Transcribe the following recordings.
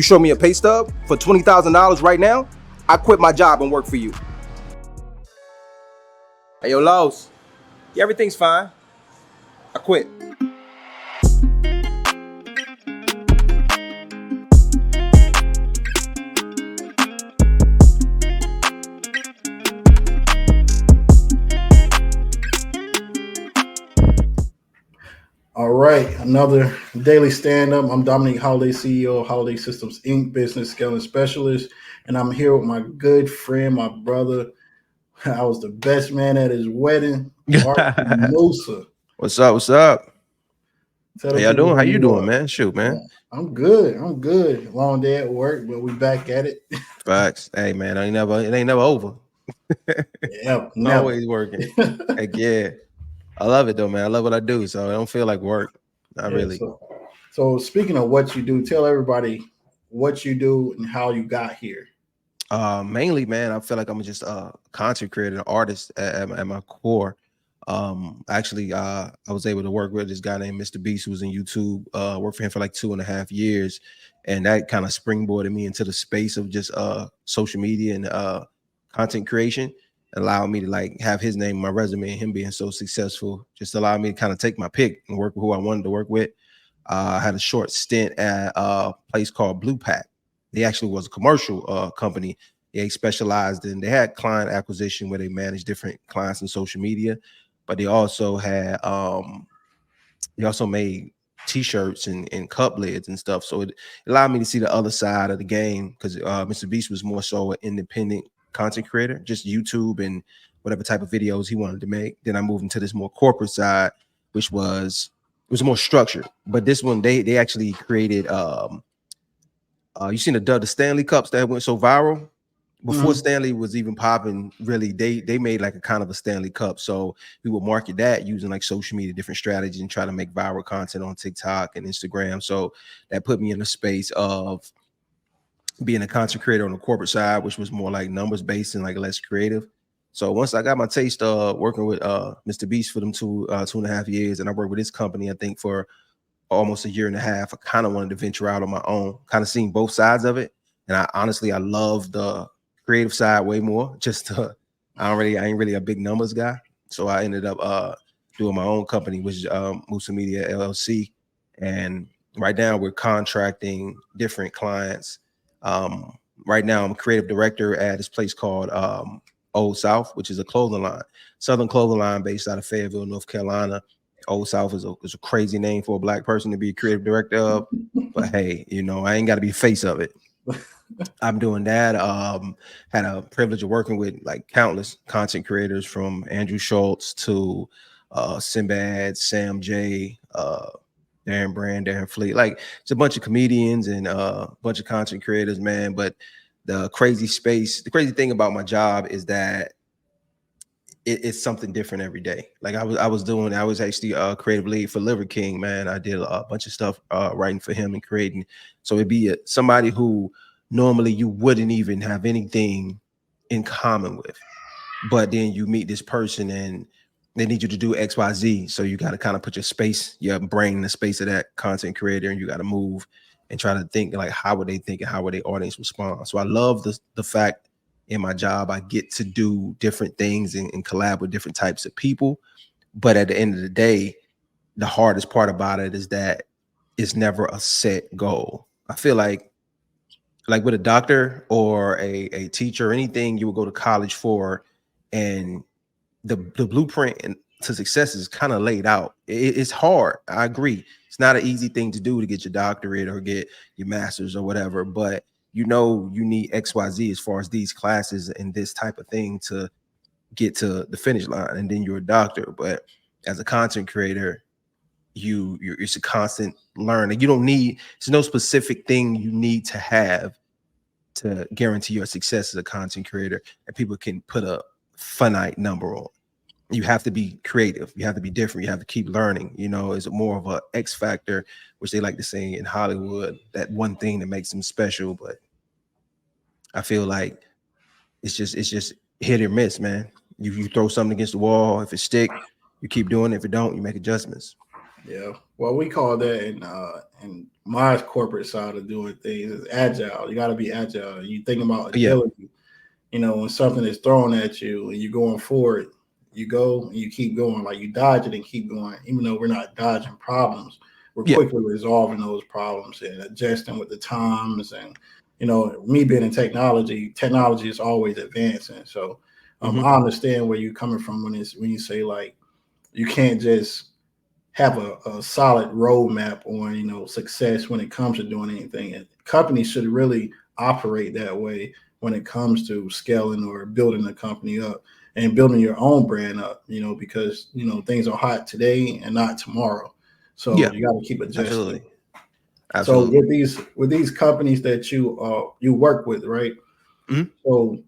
You show me a pay stub for $20,000 right now, I quit my job and work for you. Hey, yo, Los. Yeah, everything's fine. I quit. All right, another daily stand-up. I'm Dominique Holiday, CEO of Holiday Systems Inc., business scaling specialist, and I'm here with my good friend, my brother. I was the best man at his wedding, Art Musa. What's up? What's up? Tell How y'all doing? How you doing, man? Shoot, man. I'm good. I'm good. Long day at work, but we back at it. Facts. Hey, man, it ain't never over. Yeah, never. Always working. Heck yeah. I love it though, man. I love what I do, so I don't feel like work. Not really. So speaking of what you do, tell everybody what you do and how you got here. Mainly, man, I feel like I'm just a content creator, an artist at my core. Actually, I was able to work with this guy named Mr. Beast, who was in YouTube. Worked for him for like 2.5 years, and that kind of springboarded me into the space of just social media and content creation. Allowed me to like have his name on my resume, and him being so successful just allowed me to kind of take my pick and work with who I wanted to work with. I had a short stint at a place called Blue Pack. They actually was a commercial company. They specialized in, they had client acquisition where they managed different clients in social media, but they also had they also made t-shirts and cup lids and stuff. So it allowed me to see the other side of the game, because Mr. Beast was more so an independent content creator, just YouTube and whatever type of videos he wanted to make. Then I moved into this more corporate side, which was more structured. But this one, they actually created you seen the Stanley cups that went so viral before Stanley was even popping. Really, they made like a kind of a Stanley cup. So we would market that using like social media, different strategies, and try to make viral content on TikTok and Instagram. So that put me in a space of being a content creator on the corporate side, which was more like numbers based and like less creative. So once I got my taste working with Mr. Beast for them 2.5 years, and I worked with his company, I think for almost 1.5 years, I kind of wanted to venture out on my own, kind of seeing both sides of it. And I love the creative side way more. Just I ain't really a big numbers guy. So I ended up doing my own company, which is Musa Media LLC. And right now we're contracting different clients. Right now I'm a creative director at this place called Old South, which is a clothing line, Southern clothing line based out of Fayetteville, North Carolina. Old South is a crazy name for a Black person to be a creative director of, but hey, you know, I ain't got to be face of it. I'm doing that. Had a privilege of working with like countless content creators, from Andrew Schultz to Sinbad, Sam J, Darren Brand, Darren Fleet. Like it's a bunch of comedians and a bunch of content creators, man. But the crazy thing about my job is that it's something different every day. Like I was actually a creative lead for Liver King, man. I did a bunch of stuff writing for him and creating. So it'd be somebody who normally you wouldn't even have anything in common with, but then you meet this person and they need you to do XYZ. So you got to kind of put your brain in the space of that content creator, and you got to move and try to think like, how would they think and how would their audience respond? So I love the fact in my job I get to do different things and collab with different types of people. But at the end of the day, the hardest part about it is that it's never a set goal. I feel like with a doctor or a teacher or anything you would go to college for, and the blueprint to success is kind of laid out. It's hard. I agree. It's not an easy thing to do to get your doctorate or get your master's or whatever, but you know, you need XYZ as far as these classes and this type of thing to get to the finish line, and then you're a doctor. But as a content creator, it's a constant learning. There's no specific thing you need to have to guarantee your success as a content creator, and people can put a finite number on. You have to be creative. You have to be different. You have to keep learning. You know, it's more of a X factor, which they like to say in Hollywood, that one thing that makes them special. But I feel like it's just hit or miss, man. You throw something against the wall. If it stick, you keep doing it. If it don't, you make adjustments. Yeah. Well, we call that and my corporate side of doing things is agile. You got to be agile. You think about Yeah, agility. When something is thrown at you and you're going forward, you go and you keep going. Like you dodge it and keep going. Even though we're not dodging problems, we're yeah. quickly resolving those problems and adjusting with the times. And me being in technology is always advancing. So Hmm. I understand where you're coming from when you say like you can't just have a solid roadmap on success when it comes to doing anything. And companies should really operate that way when it comes to scaling or building a company up and building your own brand up. Because things are hot today and not tomorrow, so Yeah, you got to keep adjusting. absolutely, So absolutely. with these companies that you work with, right? Mhm. So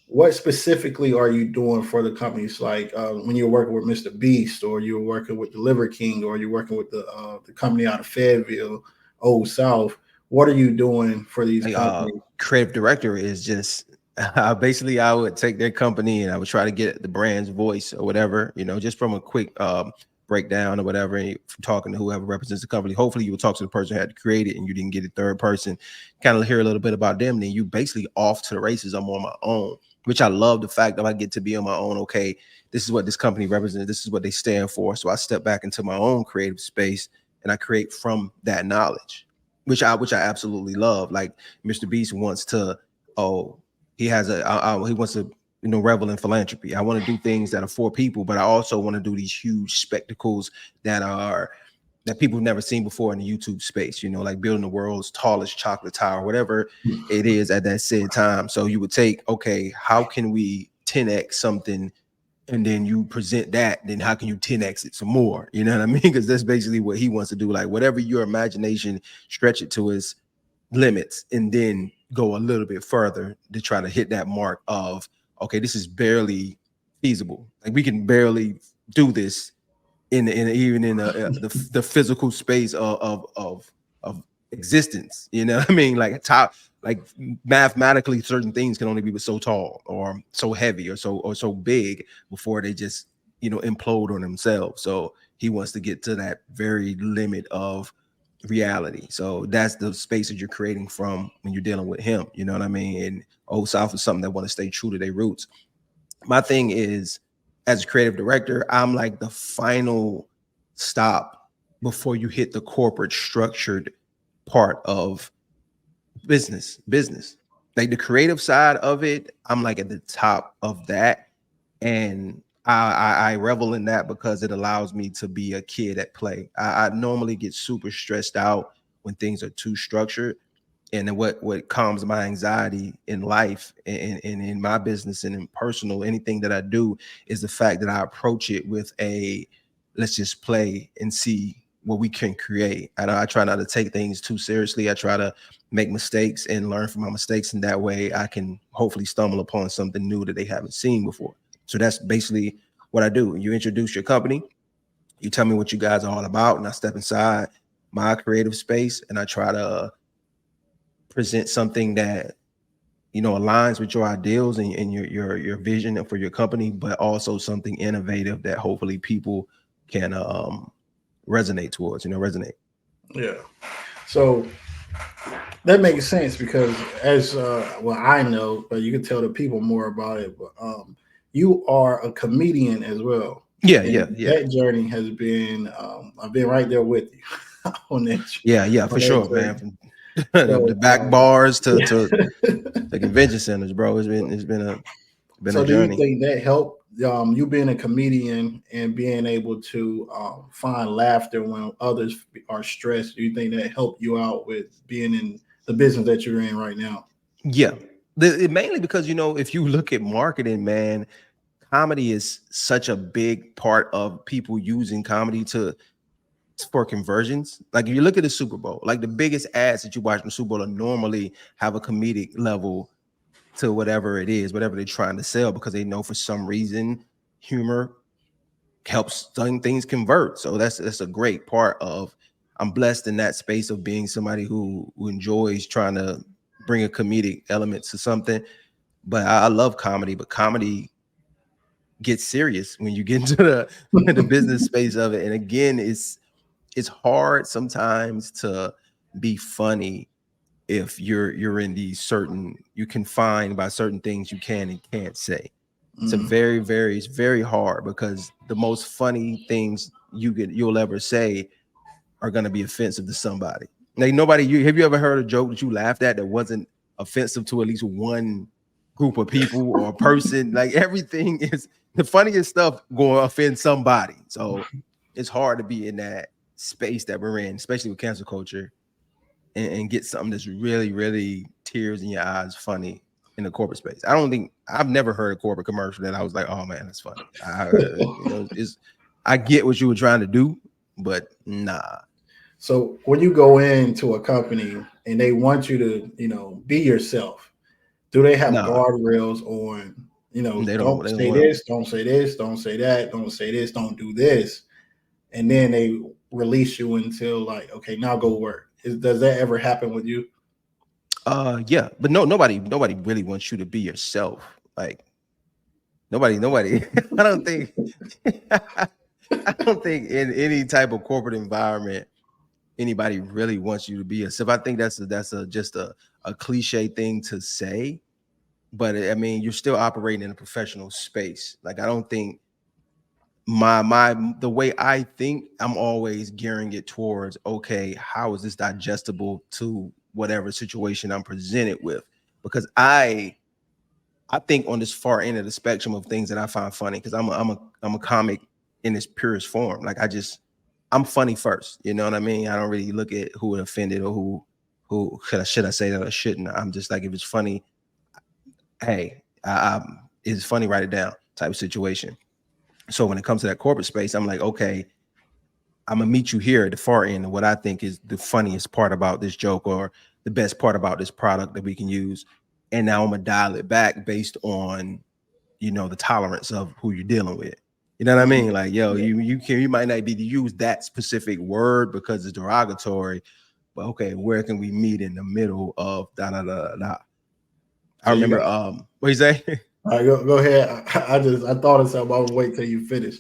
what specifically are you doing for the companies? Like when you're working with Mr. Beast, or you're working with Deliver King, or you're working with the company out of Fayetteville, Old South. What are you doing for these Like, companies? creative director is just basically I would take their company and I would try to get the brand's voice or whatever, just from a quick breakdown or whatever, and from talking to whoever represents the company. Hopefully you would talk to the person who had to create it and you didn't get a third person, kind of hear a little bit about them. Then you basically off to the races. I'm on my own, which I love the fact that I get to be on my own. Okay, this is what this company represents. This is what they stand for. So I step back into my own creative space and I create from that knowledge, which I absolutely love. Like Mr. Beast wants to, oh, he has he wants to, revel in philanthropy. I want to do things that are for people, but I also want to do these huge spectacles that people have never seen before in the YouTube space, like building the world's tallest chocolate tower, whatever it is at that said time. So you would take, okay, how can we 10x something, and then you present that, then how can you 10x it some more? You know what I mean? Because that's basically what he wants to do. Like whatever your imagination, stretch it to its limits and then go a little bit further to try to hit that mark of, okay, this is barely feasible. Like we can barely do this in even in the physical space of existence. You know what I mean? Like top, like mathematically, certain things can only be so tall or so heavy or so big before they just implode on themselves. So he wants to get to that very limit of reality. So that's the space that you're creating from when you're dealing with him. You know what I mean? And Old South is something that want to stay true to their roots. My thing is, as a creative director, I'm like the final stop before you hit the corporate structured part of business. Like the creative side of it, I'm like at the top of that. And I revel in that because it allows me to be a kid at play. I normally get super stressed out when things are too structured, and then what calms my anxiety in life and in my business and in personal anything that I do is the fact that I approach it with a let's just play and see what we can create. I try not to take things too seriously. I try to make mistakes and learn from my mistakes, and that way I can hopefully stumble upon something new that they haven't seen before. So that's basically what I do. You introduce your company, you tell me what you guys are all about, and I step inside my creative space and I try to present something that aligns with your ideals and your vision for your company, but also something innovative that hopefully people can resonate towards. Resonate. Yeah. So that makes sense because as well, I know, but you can tell the people more about it. But you are a comedian as well, Yeah, yeah, and yeah, that journey has been I've been right there with you on that yeah, yeah, on for that sure, man. journey. From the So back bars to the convention centers, bro. It's been a so do you journey. think that helped you being a comedian and being able to find laughter when others are stressed? Do you think that helped you out with being in the business that you're in right now? Yeah, mainly because if you look at marketing, man, comedy is such a big part of people using comedy to for conversions. Like if you look at the Super Bowl, like the biggest ads that you watch in the Super Bowl are normally have a comedic level to whatever it is, whatever they're trying to sell, because they know for some reason humor helps things convert. So that's a great part of. I'm blessed in that space of being somebody who enjoys trying to bring a comedic element to something. But I love comedy, but comedy gets serious when you get into the business space of it. And again, it's hard sometimes to be funny if you're in these certain, you're confined by certain things you can and can't say. It's a it's very hard, because the most funny things you'll ever say are going to be offensive to somebody. Like have you ever heard a joke that you laughed at that wasn't offensive to at least one group of people or a person? Like, everything is, the funniest stuff going to offend somebody. So it's hard to be in that space that we're in, especially with cancel culture, and get something that's really, really tears in your eyes funny in the corporate space. I've never heard a corporate commercial that I was like, oh man, that's funny. I get what you were trying to do, but nah. So when you go into a company and they want you to, be yourself, do they have Nah, guardrails on, don't they don't say want this, don't say this, don't say that, don't say this, don't do this, and then they release you until like, okay, now go work. Does that ever happen with you? yeah, but nobody really wants you to be yourself. Like, nobody I don't think I don't think in any type of corporate environment anybody really wants you to be yourself. I think that's just a cliche thing to say, but I mean, you're still operating in a professional space. Like, I don't think the way I think, I'm always gearing it towards, okay, how is this digestible to whatever situation I'm presented with? Because I think on this far end of the spectrum of things that I find funny, because I'm a comic in its purest form. Like, I'm funny first. You know what I mean? I don't really look at who it offended or who should I say that or shouldn't. I'm just like, if it's funny, hey, it's funny, write it down type of situation. So when it comes to that corporate space, I'm like, okay, I'm gonna meet you here at the far end of what I think is the funniest part about this joke, or the best part about this product that we can use. And now I'm gonna dial it back based on, the tolerance of who you're dealing with. You know what I mean? Like, yo, Yeah. you might not be to use that specific word because it's derogatory, but okay, where can we meet in the middle of da da da da? I So you remember, got. what you say? All right, go ahead. I thought of something. I'll wait till you finish.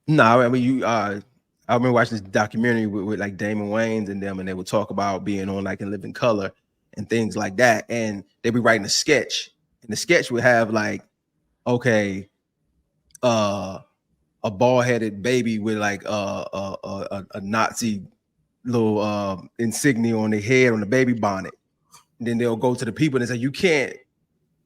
No, I mean, I remember watching this documentary with like Damon Wayans and them, and they would talk about being on like In Living Color and things like that, and they'd be writing a sketch, and the sketch would have like, okay, a bald-headed baby with like a Nazi little insignia on their head on the baby bonnet. And then they'll go to the people and say, you can't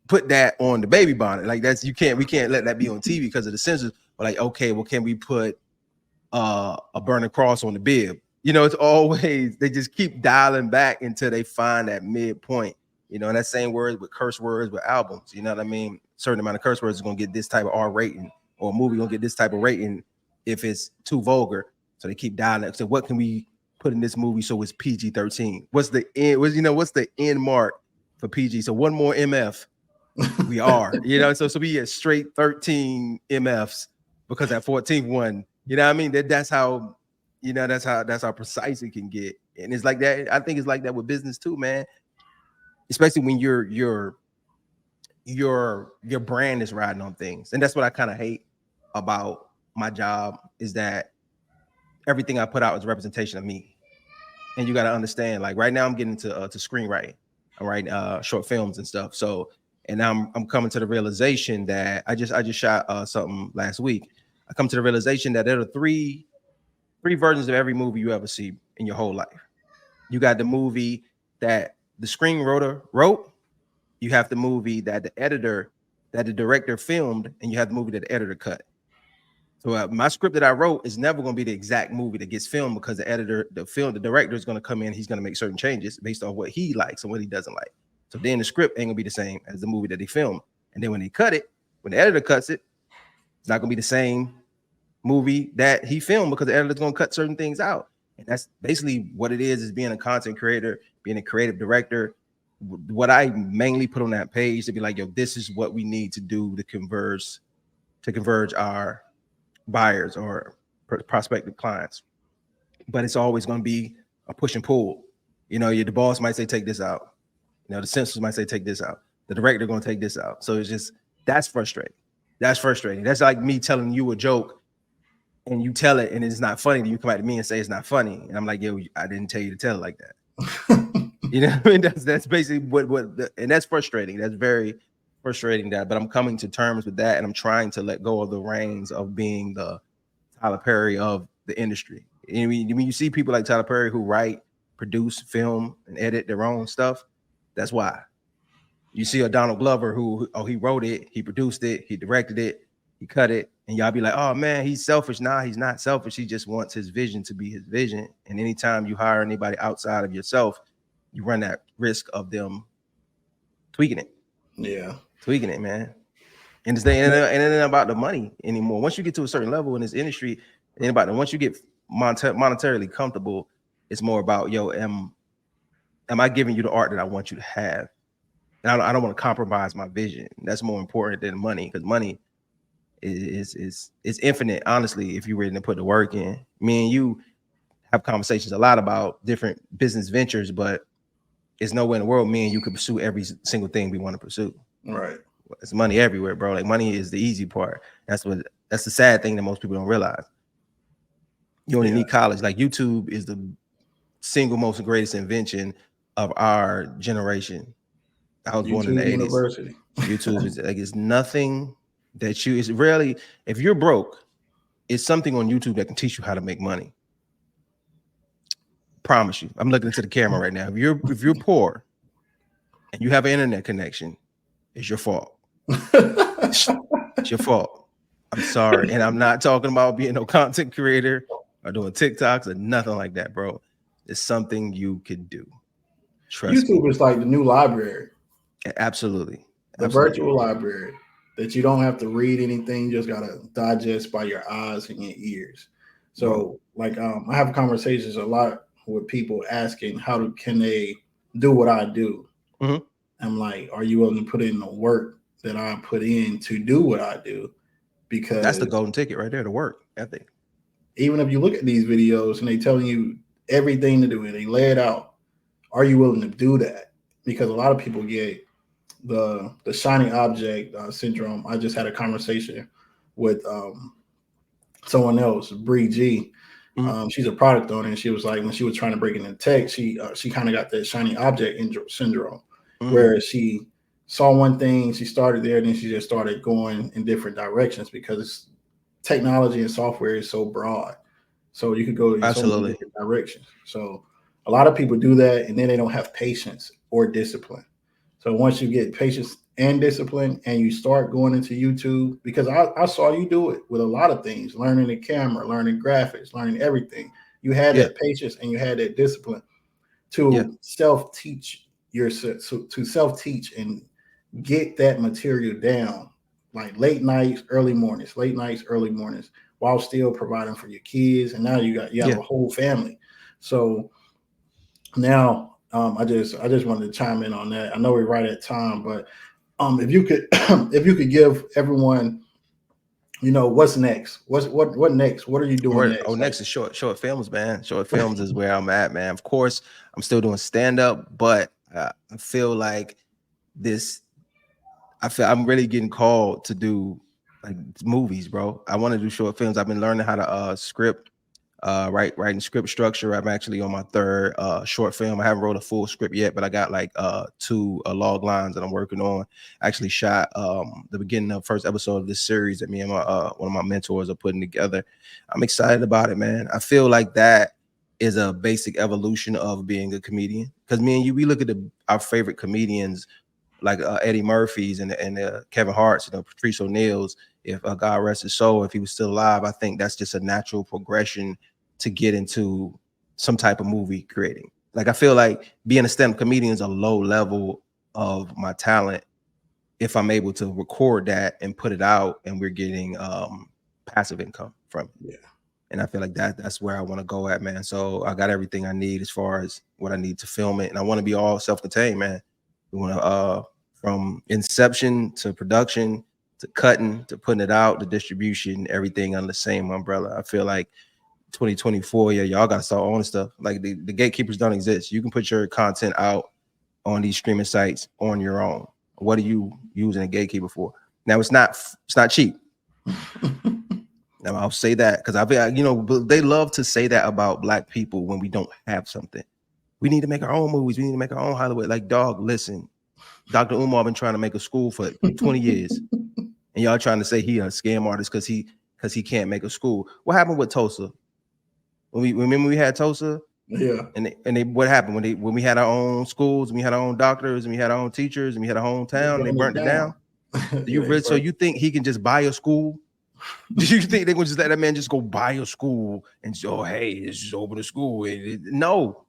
put that on the baby bonnet. Like, we can't let that be on TV because of the censors. But like, okay, well, can we put a burning cross on the bib? It's always, they just keep dialing back until they find that midpoint. And that same word with curse words with albums. You know what I mean? Certain amount of curse words is gonna get this type of R rating, or a movie gonna get this type of rating if it's too vulgar. So they keep dialing. So what can we put in this movie so it's PG-13? What's the end? What's the end mark for PG? So one more MF, we are. So we get straight 13 MFs because that 14th one. You know what I mean? That's how. That's how precise it can get. And it's like that. I think it's like that with business too, man. Especially when your brand is riding on things. And that's what I kind of hate about my job, is that everything I put out is a representation of me. And you got to understand, like, right now I'm getting to screenwriting. I'm writing short films and stuff. So, and now I'm coming to the realization that I just shot something last week. I come to the realization that there are three versions of every movie you ever see in your whole life. You got the movie that the screenwriter wrote, you have the movie that the director filmed, and you have the movie that the editor cut. So my script that I wrote is never going to be the exact movie that gets filmed, because the director is going to come in, he's going to make certain changes based on what he likes and what he doesn't like. So then the script ain't going to be the same as the movie that they filmed. And then when they cut it, when the editor cuts it, it's not going to be the same movie that he filmed, because the editor's going to cut certain things out. And that's basically what it is being a content creator, being a creative director. What I mainly put on that page to be like, yo, this is what we need to do to converge our buyers or prospective clients. But it's always going to be a push and pull. The boss might say, take this out. The censors might say, take this out. The director going to take this out. So it's just, that's frustrating. That's like me telling you a joke and you tell it and it's not funny, then you come back to me and say it's not funny. And I'm like, yo, I didn't tell you to tell it like that. You know what I mean? That's basically and that's frustrating. That's very frustrating but I'm coming to terms with that, and I'm trying to let go of the reins of being the Tyler Perry of the industry. And when you see people like Tyler Perry who write, produce, film, and edit their own stuff, that's why. You see a Donald Glover who he wrote it, he produced it, he directed it, he cut it, and y'all be like, oh man, he's selfish. Nah, he's not selfish. He just wants his vision to be his vision. And anytime you hire anybody outside of yourself, you run that risk of them tweaking it. Yeah. Tweaking it, man. And it ain't about the money anymore. Once you get to a certain level in this industry, once you get monetarily comfortable, it's more about, yo, am I giving you the art that I want you to have? And I don't want to compromise my vision. That's more important than money, because money is infinite. Honestly, if you're ready to put the work in, me and you have conversations a lot about different business ventures, but it's nowhere in the world me and you can pursue every single thing we want to pursue. Right. It's money everywhere, bro. Like, money is the easy part. That's the sad thing that most people don't realize. You only need college. Like, YouTube is the single most greatest invention of our generation. I was born in the 80s. University. YouTube is like, it's nothing that it's rarely, if you're broke, it's something on YouTube that can teach you how to make money. Promise you. I'm looking into the camera right now. If you're poor and you have an internet connection, it's your fault. It's your fault. I'm sorry. And I'm not talking about being no content creator or doing TikToks or nothing like that, bro. It's something you could do. Trust YouTube me. is like the new library. Absolutely. The virtual library that you don't have to read anything, you just gotta digest by your eyes and your ears. So, like, I have conversations a lot with people asking can they do what I do. Mm-hmm. I'm like, are you willing to put in the work that I put in to do what I do? Because that's the golden ticket right there, the work ethic. Even if you look at these videos and they telling you everything to do and they lay it out, are you willing to do that? Because a lot of people get the shiny object syndrome. I just had a conversation with someone else, Bree G. Mm-hmm. She's a product owner, and she was like, when she was trying to break into tech, she kind of got that shiny object syndrome, mm-hmm. where she saw one thing, she started there, and then she just started going in different directions because technology and software is so broad. So you could go in so many different directions. So a lot of people do that, and then they don't have patience or discipline. So once you get patience and discipline and you start going into YouTube, because I saw you do it with a lot of things, learning the camera, learning graphics, learning everything. You had that patience and you had that discipline to self-teach yourself, to self-teach and get that material down, like late nights, early mornings, while still providing for your kids. And now you have a whole family. So now I just wanted to chime in on that. I know we're right at time, but if you could give everyone, what's next? What next? What are you doing next? Next is short films, man. Short films is where I'm at, man. Of course, I'm still doing stand-up, but I feel like I'm really getting called to do like movies, bro. I want to do short films. I've been learning how to script, writing script structure. I'm actually on my third short film. I haven't wrote a full script yet, but I got like 2 log lines that I'm working on. I actually shot the beginning of the first episode of this series that me and my one of my mentors are putting together. I'm excited about it, man. I feel like that is a basic evolution of being a comedian, because me and you, we look at our favorite comedians like Eddie Murphy's and Kevin Hart's, Patrice O'Neill's. If God rest his soul, if he was still alive, I think that's just a natural progression to get into some type of movie creating. Like, I feel like being a stand-up comedian is a low level of my talent if I'm able to record that and put it out and we're getting passive income from it. Yeah. And I feel like that's where I want to go at, man. So I got everything I need as far as what I need to film it. And I want to be all self-contained, man. We want to from inception to production to cutting to putting it out, the distribution, everything under the same umbrella. I feel like 2024, y'all got to start owning stuff. Like, the gatekeepers don't exist. You can put your content out on these streaming sites on your own. What are you using a gatekeeper for? Now, it's not cheap. Now I'll say that because they love to say that about Black people when we don't have something. We need to make our own movies. We need to make our own Hollywood. Like, dog, listen, Dr. Umar been trying to make a school for 20 years, and y'all trying to say he a scam artist because he can't make a school. What happened with Tulsa? Remember we had Tulsa? Yeah. And what happened when we had our own schools, and we had our own doctors, and we had our own teachers, and we had our own town, and they burnt it down? So you think he can just buy a school? Do you think they would just let that man just go buy a school and say, oh, hey, it's just open a school? No,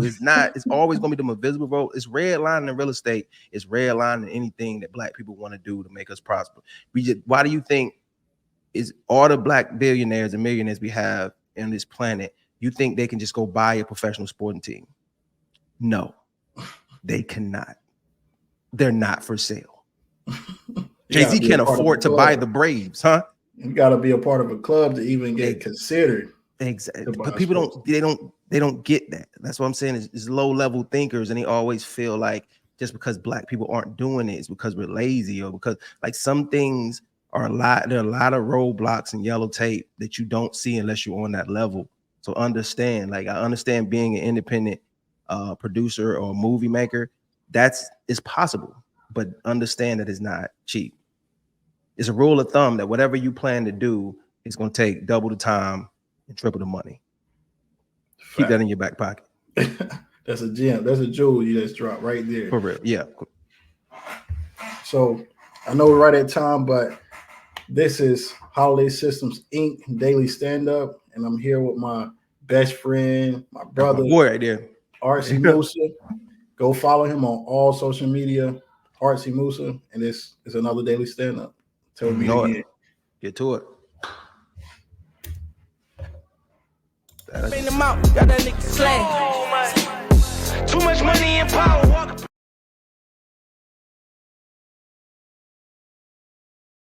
it's not. It's always going to be the invisible road. It's redlining in real estate. It's redlining anything that Black people want to do to make us prosper. Why do you think is all the Black billionaires and millionaires we have in this planet, you think they can just go buy a professional sporting team? No, they cannot. They're not for sale. Jay-Z can't afford to buy the Braves, huh? You got to be a part of a club to even get considered. Exactly. But people don't get that. That's what I'm saying is low level thinkers, and they always feel like just because Black people aren't doing it, it's because we're lazy, or because like some things there are a lot of roadblocks and yellow tape that you don't see unless you're on that level. So understand, like I understand being an independent producer or movie maker, it's possible, but understand that it's not cheap. It's a rule of thumb that whatever you plan to do is going to take double the time and triple the money. Keep that in your back pocket. That's a gem. That's a jewel you just dropped right there. For real, yeah. So I know we're right at time, but this is Holiday Systems Inc. Daily Stand-Up, and I'm here with my best friend, my brother, boy right there, Artsy Musa. Go follow him on all social media, Artsy Musa, and this is another Daily Stand-Up. Tell me again. Get to it. Bring them out, got that nigga slang. Too much money and power.